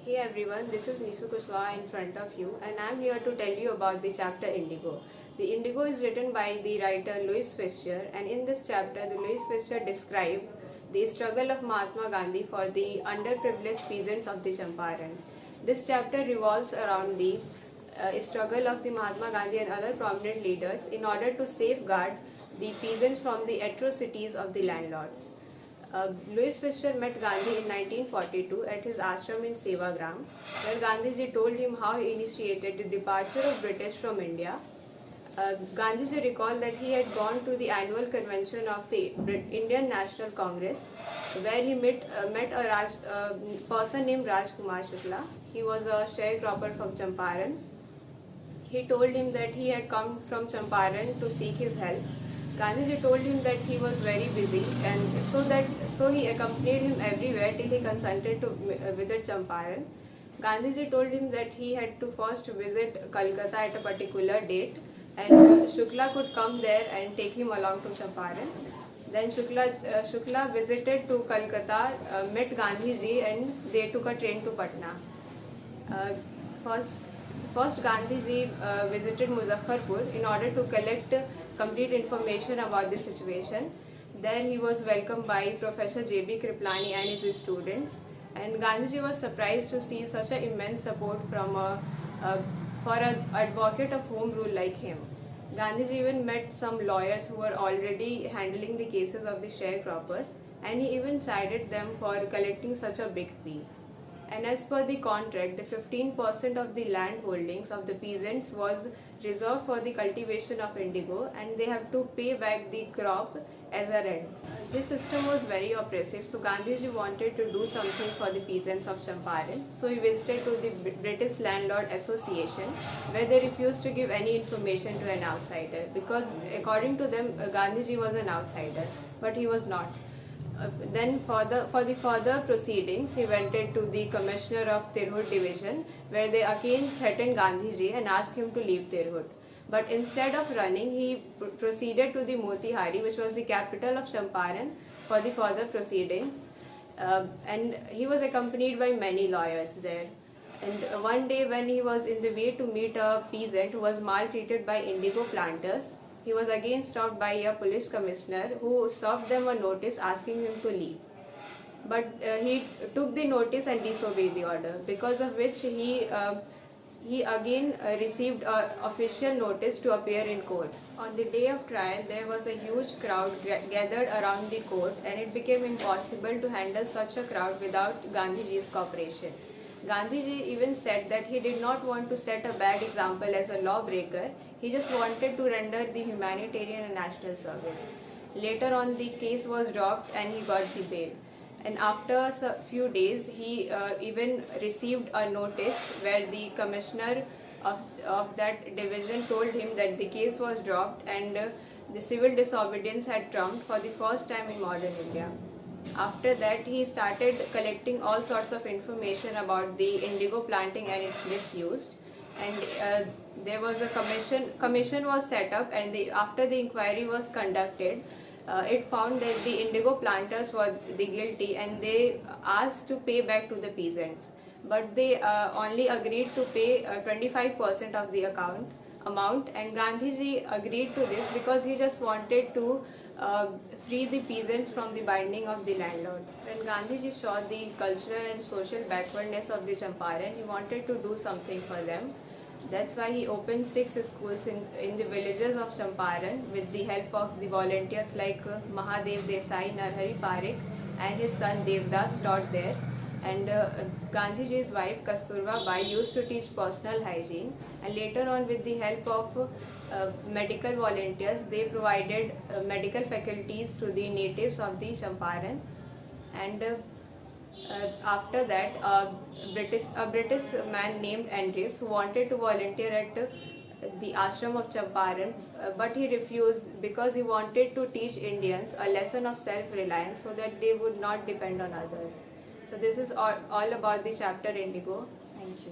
Hey everyone, this is Nishu Kushwaha in front of you and I am here to tell you about the chapter Indigo. The Indigo is written by the writer Louis Fischer, and in this chapter the Louis Fischer described the struggle of Mahatma Gandhi for the underprivileged peasants of the Champaran. This chapter revolves around the struggle of the Mahatma Gandhi and other prominent leaders in order to safeguard the peasants from the atrocities of the landlords. Louis Fischer met Gandhi in 1942 at his ashram in Sevagram, where Gandhiji told him how he initiated the departure of British from India. Gandhiji recalled that he had gone to the annual convention of the Indian National Congress, where he met a person named Rajkumar Shukla. He was a sharecropper from Champaran. He told him that he had come from Champaran to seek his help. Gandhiji told him that he was very busy, and so he accompanied him everywhere till he consented to visit Champaran. Gandhiji told him that he had to first visit Calcutta at a particular date, and Shukla could come there and take him along to Champaran. Then Shukla visited to Calcutta, met Gandhiji, and they took a train to Patna. First Gandhiji visited Muzaffarpur in order to collect complete information about the situation. There he was welcomed by Professor J.B. Kriplani and his students, and Gandhiji was surprised to see such an immense support for an advocate of home rule like him. Gandhiji even met some lawyers who were already handling the cases of the sharecroppers, and he even chided them for collecting such a big fee. And as per the contract, the 15% of the land holdings of the peasants was reserved for the cultivation of indigo, and they have to pay back the crop as a rent. This system was very oppressive, so Gandhiji wanted to do something for the peasants of Champaran. So he visited to the British Landlord Association, where they refused to give any information to an outsider, because according to them Gandhiji was an outsider, but he was not. Then for the further proceedings, he went to the Commissioner of Tirhut Division, where they again threatened Gandhiji and asked him to leave Tirhut. But instead of running, he proceeded to the Motihari, which was the capital of Champaran, for the further proceedings. And he was accompanied by many lawyers there. And one day when he was in the way to meet a peasant who was maltreated by indigo planters, he was again stopped by a police commissioner who served them a notice asking him to leave. But he took the notice and disobeyed the order, because of which he again received an official notice to appear in court. On the day of trial, there was a huge crowd gathered around the court, and it became impossible to handle such a crowd without Gandhiji's cooperation. Gandhiji even said that he did not want to set a bad example as a lawbreaker, he just wanted to render the humanitarian and national service. Later on, the case was dropped and he got the bail. And after a few days, he even received a notice where the commissioner of that division told him that the case was dropped and the civil disobedience had trumped for the first time in modern India. After that, he started collecting all sorts of information about the indigo planting and its misuse. And there was a commission was set up, and after the inquiry was conducted, it found that the indigo planters were the guilty, and they asked to pay back to the peasants. But they only agreed to pay 25% of the amount, and Gandhiji agreed to this because he just wanted to free the peasants from the binding of the landlords. When Gandhiji saw the cultural and social backwardness of the Champaran, he wanted to do something for them. That's why he opened 6 schools in the villages of Champaran with the help of the volunteers like Mahadev Desai, Narhari Parekh, and his son Devdas taught there. And Gandhiji's wife Kasturba Bai used to teach personal hygiene, and later on, with the help of medical volunteers, they provided medical faculties to the natives of the Champaran. And after that, a British man named Andrews, who wanted to volunteer at the ashram of Champaran, but he refused because he wanted to teach Indians a lesson of self-reliance so that they would not depend on others. So this is all about the chapter Indigo. Thank you.